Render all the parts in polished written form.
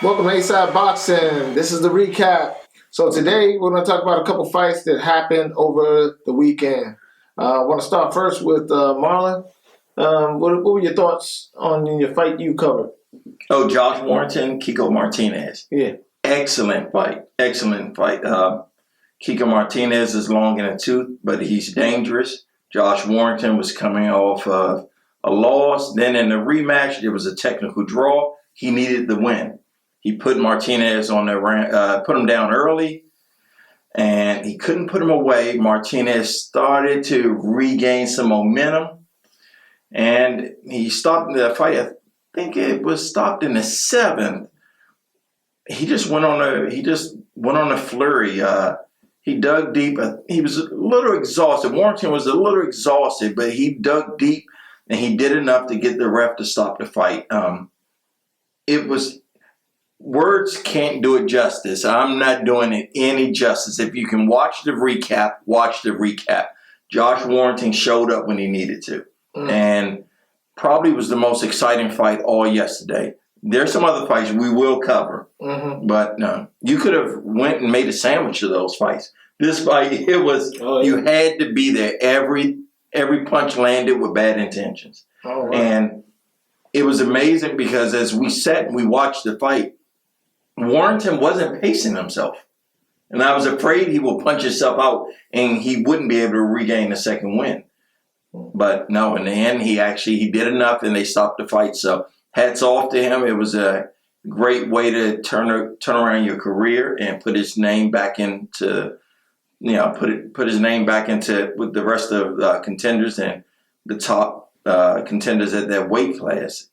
Welcome to A-Side Boxing. This is the recap. So today we're going to talk about a couple fights that happened over the weekend. I want to start first with Marlon. What were your thoughts on your fight you covered? Oh, Josh Warrenton, Kiko Martinez. Yeah. Excellent fight. Kiko Martinez is long in the tooth, but he's dangerous. Josh Warrenton was coming off of a loss. Then in the rematch, there was a technical draw. He needed the win. He put Martinez on put him down early, and he couldn't put him away. Martinez started to regain some momentum, and he stopped the fight. I think it was stopped in the seventh. He just went on a flurry. He dug deep. He was a little exhausted. Warrenton was a little exhausted, but he dug deep, and he did enough to get the ref to stop the fight. Words can't do it justice. I'm not doing it any justice. If you can watch the recap, watch the recap. Josh Warrenton showed up when he needed to. And probably was the most exciting fight all yesterday. There's some other fights we will cover. But no, you could have went and made a sandwich of those fights. This fight, you had to be there. Every punch landed with bad intentions. And it was amazing because as we sat and we watched the fight, Warrenton wasn't pacing himself. And I was afraid he would punch himself out and he wouldn't be able to regain the second win. But no, in the end, he did enough and they stopped the fight. So hats off to him. It was a great way to turn around your career and put his name back into, put his name back into with the rest of contenders and the top contenders at that weight class.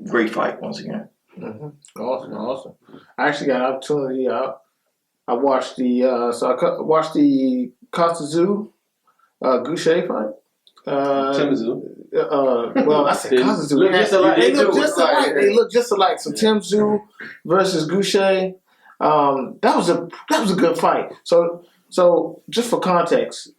Great fight once again. Awesome. I actually got an opportunity. I watched the Tszyu Goucher fight. Tszyu. Well, I said Tszyu. They look just alike. So Tszyu versus Goucher. That was a good fight. So just for context,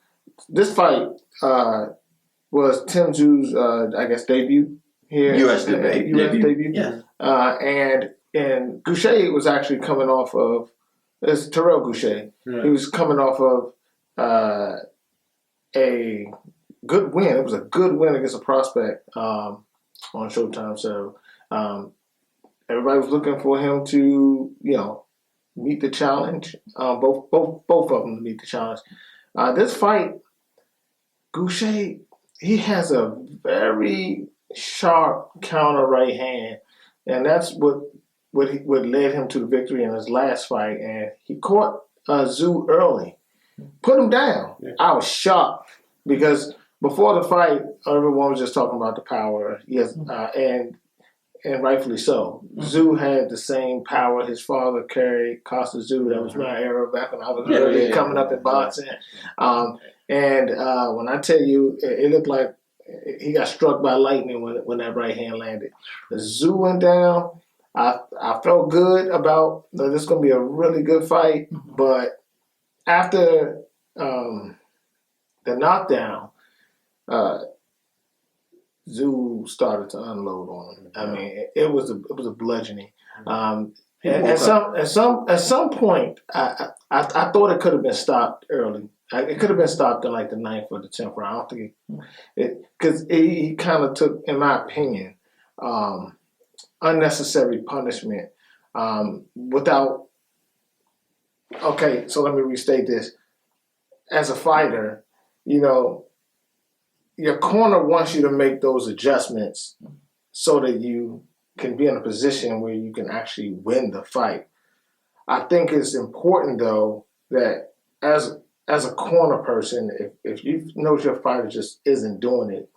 this fight was Tszyu's debut here. U.S. debut. Yeah. And Goucher was actually coming off of Terrell Goucher. Yeah. He was coming off of a good win. It was a good win against a prospect on Showtime. So everybody was looking for him to, meet the challenge. Both of them to meet the challenge. This fight, Goucher, he has a very sharp counter right hand, and that's what led him to the victory in his last fight. And he caught Tszyu early, put him down. Yeah. I was shocked because before the fight, everyone was just talking about the power. Yes, and rightfully so. Tszyu had the same power his father carried. Costa Tszyu, that was my era back when I was coming up in boxing. And when I tell you, it looked like he got struck by lightning when that right hand landed. The Tszyu went down. I felt good about this is going to be a really good fight. But after the knockdown, Tszyu started to unload on him. I mean, it was a bludgeoning. At some point, I thought it could have been stopped early. It could have been stopped in like the 9th or the 10th round. I don't think because he kind of took, in my opinion, unnecessary punishment without. Okay, so let me restate this. As a fighter, your corner wants you to make those adjustments so that you can be in a position where you can actually win the fight. I think it's important though that as a corner person, if you know your fighter just isn't doing it,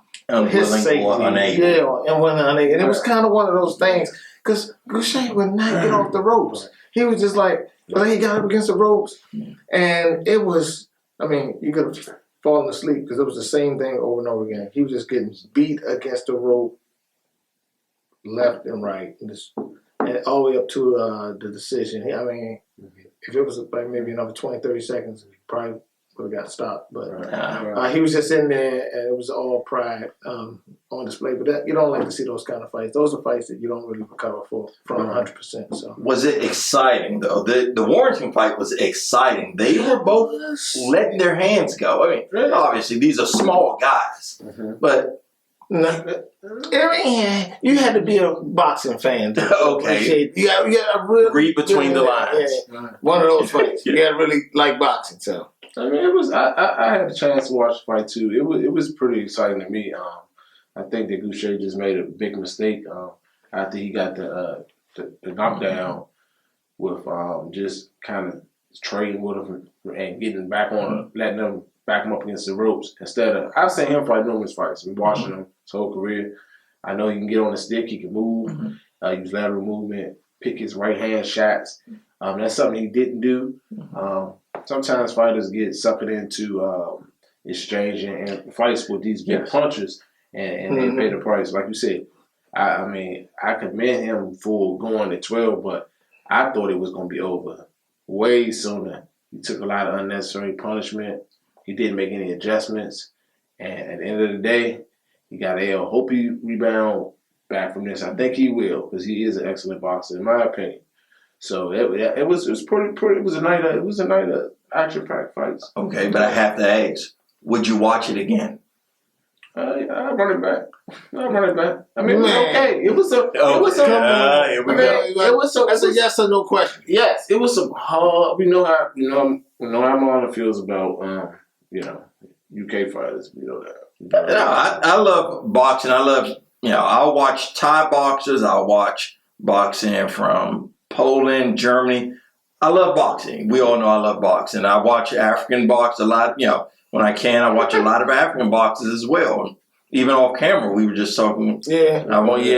his safety, unable. And it was kind of one of those things because Goucher would not get off the ropes. He was just like, he got up against the ropes, and it was. I mean, you could have fallen asleep because it was the same thing over and over again. He was just getting beat against the rope, left and right, and all the way up to the decision. I mean, if it was like maybe another 20, 30 seconds, he probably would have got stopped. But he was just in there, and it was all pride on display. But you don't like to see those kind of fights. Those are fights that you don't really recover from 100%. So was it exciting though? The Warrenton fight was exciting. They were both letting their hands go. I mean, obviously these are small guys, but. No, you had to be a boxing fan. Okay. You got really read between the lines. Yeah. One of those fights. You got to really like boxing. So I mean, it was. I had a chance to watch the fight too. It was pretty exciting to me. I think that Goucher just made a big mistake after he got the knockdown with just kind of trading with him and getting back on, letting them back him up against the ropes instead of. I've seen him fight numerous fights. I've been watching him his whole career. I know he can get on the stick. He can move. Use lateral movement. Pick his right hand shots. That's something he didn't do. Sometimes fighters get suckered into exchanging and fights with these big punchers, and they pay the price. Like you said, I mean, I commend him for going to 12, but I thought it was going to be over way sooner. He took a lot of unnecessary punishment. He didn't make any adjustments. And at the end of the day, he got a L. Hope he rebound back from this. I think he will, because he is an excellent boxer, in my opinion. So it was pretty. It was a night of action-packed fights. Okay, but I have to ask: would you watch it again? I run it back. I mean, it was okay. It was some. It was some. Here we go. It was some. That's a yes or no question. Yes, it was some hard. We know how Marlon feels about UK fighters. We know that. I love boxing. I love I'll watch Thai boxers. I'll watch boxing from Poland, Germany. I love boxing. We all know I love boxing. I watch African box a lot. When I can, I watch a lot of African boxers as well. Even off camera, we were just talking. Yeah.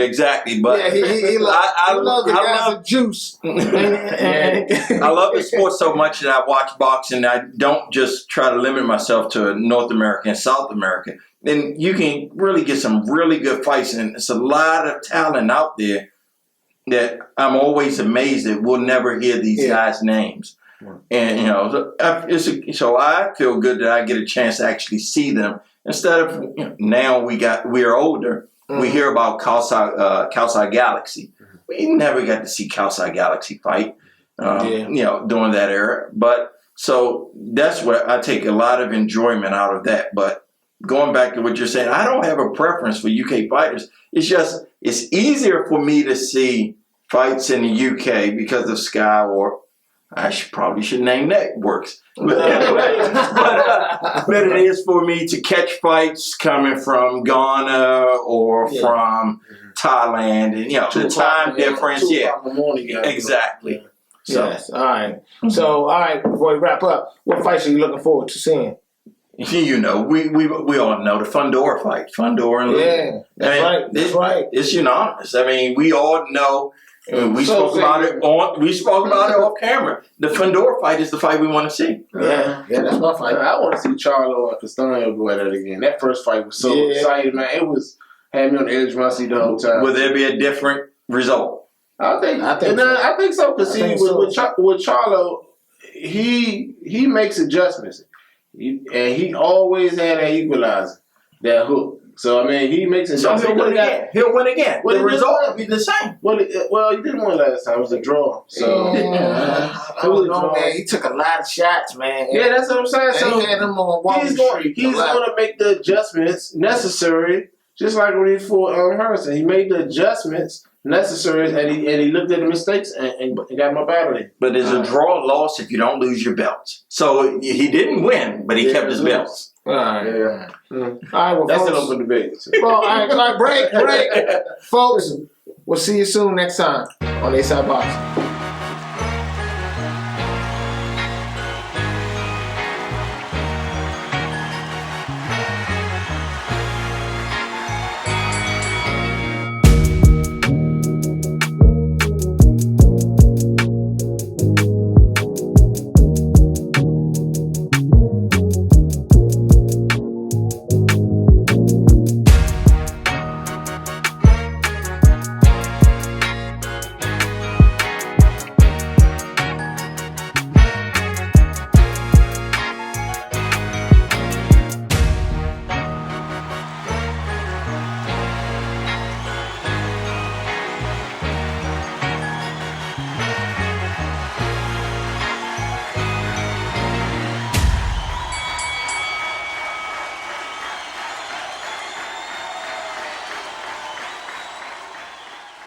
Exactly. But he loves the guys of juice. I love the sport so much that I watch boxing. I don't just try to limit myself to North America and South America. Then you can really get some really good fights, and it's a lot of talent out there that I'm always amazed that we'll never hear these guys' names. And so I feel good that I get a chance to actually see them instead of now we're older. We hear about Kaosai Galaxy. We never got to see Kaosai Galaxy fight, during that era. But so that's what I take a lot of enjoyment out of that. But going back to what you're saying, I don't have a preference for UK fighters. It's just it's easier for me to see fights in the UK because of Sky, or I probably should name networks. But anyway, but it is for me to catch fights coming from Ghana or from Thailand, and the time difference. Exactly. So, yes. All right. So, all right. Before we wrap up, what fights are you looking forward to seeing? We all know the Fundora fight. Fundora and That's right. It's unanimous. I mean, we all know. We spoke about it off camera. The Fundora fight is the fight we want to see. Yeah, that's my fight. I want to see Charlo and Castaño go at it again. That first fight was so exciting, man. It had me on the edge of my seat the whole time. Will there be a different result? I think so. Because with Charlo, he makes adjustments, and he always had that equalizer, that hook. So, I mean, he makes it. So he'll win again. Well, the result will be the same. Well, he didn't win last time. It was a draw. So, I don't know, man. He took a lot of shots, man. Yeah, that's what I'm saying. So, he had him on Wall Street. He's going to make the adjustments necessary, just like when he fought Harrison. He made the adjustments necessary, and he looked at the mistakes and got him up out of it. But there's a draw loss if you don't lose your belts. So, he didn't win, but he kept his belts. All right. Yeah. All right, well, that's an open debate. So. Well, all right, break. Folks, we'll see you soon next time on A-Side Boxing.